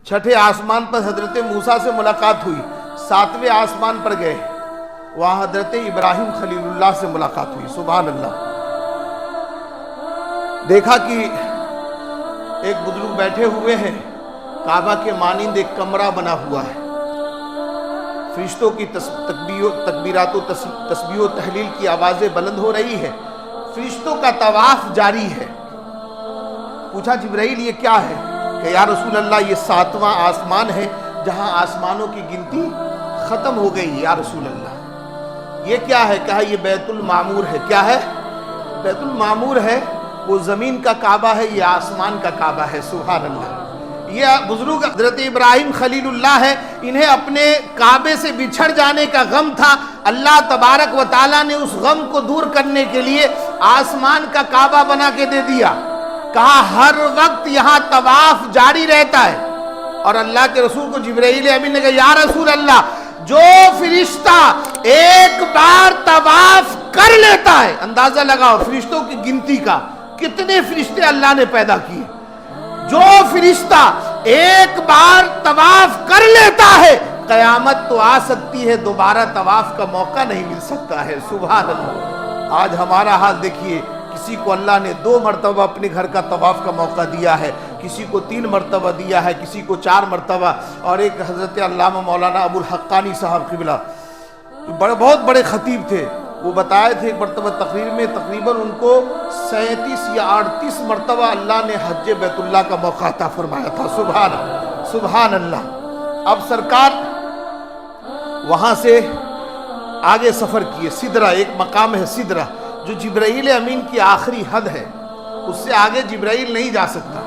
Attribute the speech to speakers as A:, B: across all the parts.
A: छठे आसमान पर हजरत मूसा से मुलाकात हुई, सातवें आसमान पर गए, वहाँ हजरत इब्राहिम खलीलुल्लाह से मुलाकात हुई। सुभान अल्लाह। देखा कि एक बुजुर्ग बैठे हुए हैं, काबा के मानिंद एक कमरा बना हुआ है, फरिश्तों की तकबीरात तस्बीह तहलील की आवाज़ें बुलंद हो रही है, फरिश्तों का तवाफ जारी है। पूछा जिब्राइल ये क्या है? कि या रसूल अल्लाह ये 7वां आसमान है जहां आसमानों की गिनती ख़त्म हो गई। या रसूल अल्लाह ये क्या है? कहा ये बैतुल मामूर है। क्या है? बैतुल मामूर है, वो ज़मीन का काबा है, ये आसमान का काबा है। सुभान अल्लाह। ये बुजुर्ग हज़रत इब्राहिम खलीलुल्लाह है, इन्हें अपने काबे से बिछड़ जाने का गम था। अल्लाह तबारक व ताला ने उस गम को दूर करने के लिए आसमान का काबा बना के दे दिया। कहा हर वक्त यहाँ तवाफ जारी रहता है। और अल्लाह के रसूल को जिब्राइल अमीन ने कहा या रसूल अल्लाह, जो फरिश्ता एक बार तवाफ कर लेता है, अंदाजा लगाओ फरिश्तों की गिनती का, कितने फरिश्ते अल्लाह ने पैदा किए। जो फरिश्ता एक बार तवाफ कर लेता है, कयामत तो आ सकती है, दोबारा तवाफ का मौका नहीं मिल सकता है। सुभान अल्लाह। आज हमारा हाल देखिए, किसी को अल्लाह ने 2 मरतबा अपने घर का तवाफ का मौका दिया है, किसी को 3 मरतबा दिया है, किसी को 4 मरतबा। और एक हज़रत अल्लामा मौलाना अबुल हक्कानी साहब क़िबला बहुत बड़े ख़तीब थे, वो बताए थे एक मरतबा तकरीर में तकरीबन उनको 37 या 38 मरतबा अल्लाह ने हज बैतुल्लाह का मौका अता फरमाया था। सुभान अल्लाह। अब सरकार वहाँ से आगे सफ़र किए, सिदरा एक मकाम है सिदरा, जो जिब्राइल अमीन की आखिरी हद है, उससे आगे जिब्राइल नहीं जा सकता।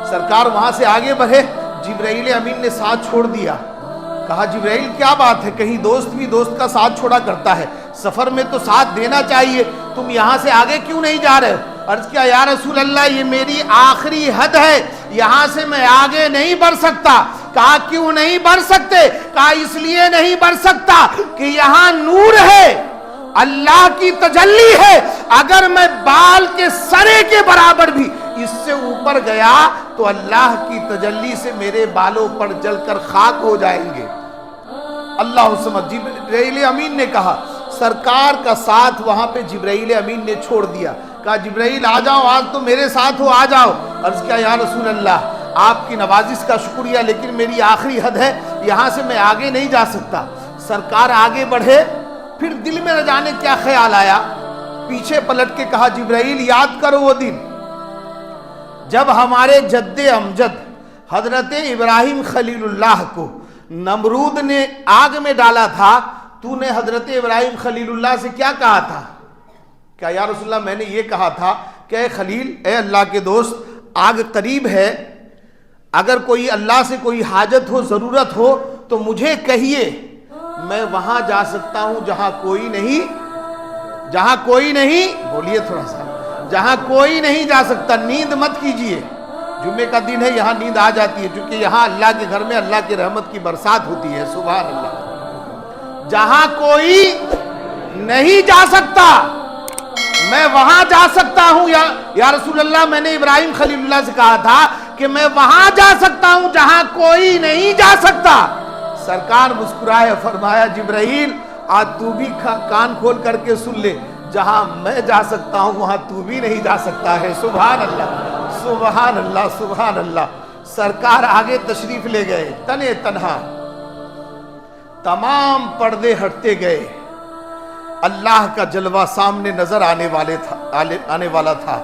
A: सरकार वहाँ से आगे बढ़े, जिब्राइल अमीन ने साथ छोड़ दिया। कहा जिब्राइल क्या बात है, कहीं दोस्त भी दोस्त का साथ छोड़ा करता है, सफ़र में तो साथ देना चाहिए, तुम यहाँ से आगे क्यों नहीं जा रहे हो? अर्ज़ किया या रसूल अल्लाह ये मेरी आखिरी हद है, यहाँ से मैं आगे नहीं बढ़ सकता। कहा क्यों नहीं बढ़ सकते? कहा इसलिए नहीं बढ़ सकता कि यहाँ नूर है, अल्लाह की तजल्ली है। अगर मैं बाल के सरे के बराबर भी इससे ऊपर गया तो अल्लाह की तजल्ली से मेरे बालों पर जलकर खाक हो जाएंगे। अल्लाह समझ। जिब्राइल अमीन ने कहा, सरकार का साथ वहां पे जिब्राइल अमीन ने छोड़ दिया। कहा जिब्राइल आ जाओ, आज तो मेरे साथ हो, आ जाओ। अर्ज़ किया या रसूल अल्लाह आपकी नवाजिश का शुक्रिया, लेकिन मेरी आखिरी हद है, यहाँ से मैं आगे नहीं जा सकता। सरकार आगे बढ़े, फिर दिल में न जाने क्या ख्याल आया, पीछे पलट के कहा जिब्राइल याद करो वो दिन जब हमारे जद्दे अमजद हजरत इब्राहिम खलीलुल्लाह को नमरूद ने आग में डाला था, तूने हजरत इब्राहिम खलीलुल्लाह से क्या कहा था? क्या या रसूलल्लाह मैंने ये कहा था कि ए खलील, ए अल्लाह के दोस्त, आग करीब है, अगर कोई अल्लाह से कोई हाजत हो, ज़रूरत हो तो मुझे कहिए, मैं वहां जा सकता हूं जहां कोई नहीं, बोलिए थोड़ा सा, जहां कोई नहीं जा सकता। नींद मत कीजिए, जुम्मे का दिन है, यहां नींद आ जाती है, क्योंकि यहां अल्लाह के घर में अल्लाह की रहमत की बरसात होती है। सुभान अल्लाह। जहां कोई नहीं जा सकता मैं वहां जा सकता हूं। या रसूल अल्लाह मैंने इब्राहिम खलीलुल्लाह से कहा था कि मैं वहां जा सकता हूं जहां कोई नहीं जा सकता। सरकार मुस्कुराए, फरमाया जिब्राइल आज तू भी कान खोल करके सुन ले, जहां मैं जा सकता हूं वहां तू भी नहीं जा सकता है। सुभान अल्लाह, सुभान अल्लाह, सुभान अल्लाह। सरकार आगे तशरीफ ले गए, तने तन्हा, तमाम पर्दे हटते गए, अल्लाह का जलवा सामने नजर आने वाला था।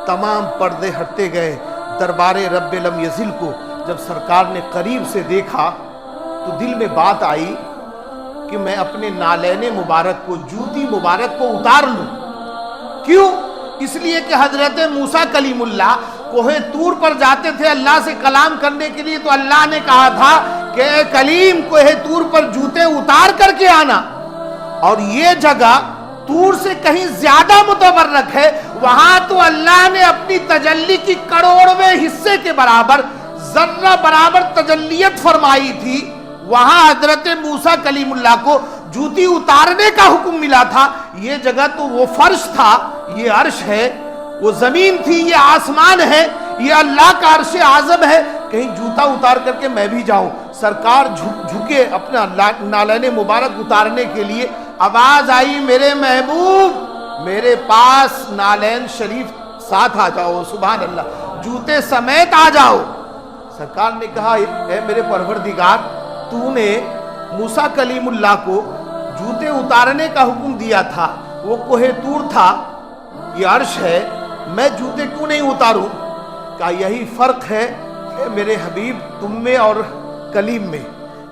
A: तमाम पर्दे हटते गए। दरबारे रब्बे लम यज़िल को जब सरकार ने करीब से देखा तो दिल में बात आई कि मैं अपने नालैने मुबारक को, जूती मुबारक को उतार लूं। क्यों? इसलिए कि हजरत मूसा कलीमुल्लाह कोहे तूर पर जाते थे अल्लाह से कलाम करने के लिए, तो अल्लाह ने कहा था कि कलीम कोहे तूर पर जूते उतार करके आना। और ये जगह तूर से कहीं ज्यादा मुतबर्रक है, वहां तो अल्लाह ने अपनी तजल्ली की करोड़वें हिस्से के बराबर, जर्रा बराबर तजल्लियत फरमाई थी। वहां हजरत मूसा कलीमुल्लाह को जूती उतारने का हुक्म मिला था। ये जगह तो वो फर्श था, ये अर्श है, वो जमीन थी, ये आसमान है, ये अल्लाह का अर्श आज़म है। کہیں جوتا اتار کر کے میں بھی جاؤں. سرکار جھکے اپنا نالین مبارک اتارنے کے لیے. آواز آئی میرے محبوب میرے پاس نالین شریف ساتھ آ جاؤ. سبحان اللہ, جوتے سمیت آ جاؤ. سرکار نے کہا اے میرے پروردگار, تو نے موسیٰ کلیم اللہ کو جوتے اتارنے کا حکم دیا تھا, وہ کوہ طور تھا, یہ عرش ہے, میں جوتے کیوں نہیں اتاروں؟ کہا یہی فرق ہے اے میرے حبیب تم میں اور کلیم میں,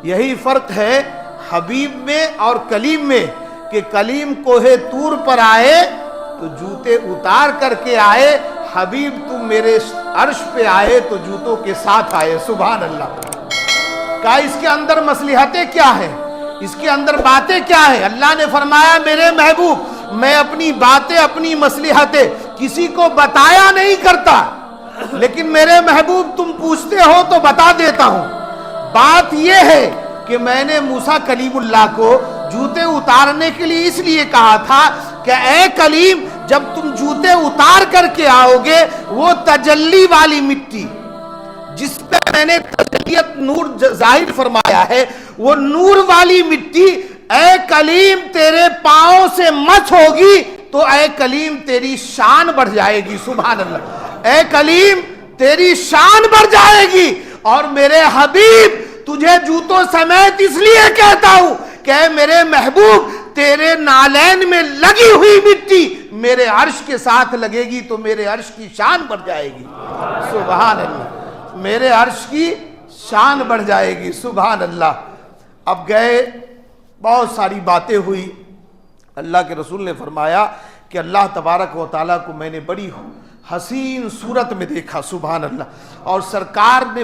A: یہی فرق ہے حبیب میں اور کلیم میں, کہ کلیم کوہ طور پر آئے تو جوتے اتار کر کے آئے, حبیب تم میرے عرش پہ آئے تو جوتوں کے ساتھ آئے. سبحان اللہ. کہا اس کے اندر مصلحتیں کیا ہیں, اس کے اندر باتیں کیا ہیں؟ اللہ نے فرمایا میرے محبوب میں اپنی باتیں اپنی مصلحتیں کسی کو بتایا نہیں کرتا, لیکن میرے محبوب تم پوچھتے ہو تو بتا دیتا ہوں. بات یہ ہے کہ میں نے موسیٰ کلیم اللہ کو جوتے اتارنے کے لیے اس لیے کہا تھا کہ اے کلیم جب تم جوتے اتار کر کے آؤ گے, وہ تجلی والی مٹی جس پہ میں نے تجلیت نور ظاہر فرمایا ہے, وہ نور والی مٹی اے کلیم تیرے پاؤں سے مس ہوگی تو اے کلیم تیری شان بڑھ جائے گی. سبحان اللہ. اے کلیم تیری شان بڑھ جائے گی. اور میرے حبیب تجھے جوتوں سمیت اس لیے کہتا ہوں کہ اے میرے محبوب تیرے نالین میں لگی ہوئی مٹی میرے عرش کے ساتھ لگے گی تو میرے عرش کی شان بڑھ جائے گی. سبحان اللہ. میرے عرش کی شان بڑھ جائے گی. سبحان اللہ. اب گئے, بہت ساری باتیں ہوئی. اللہ کے رسول نے فرمایا کہ اللہ تبارک و تعالیٰ کو میں نے بڑی حسین صورت میں دیکھا. سبحان اللہ. اور سرکار نے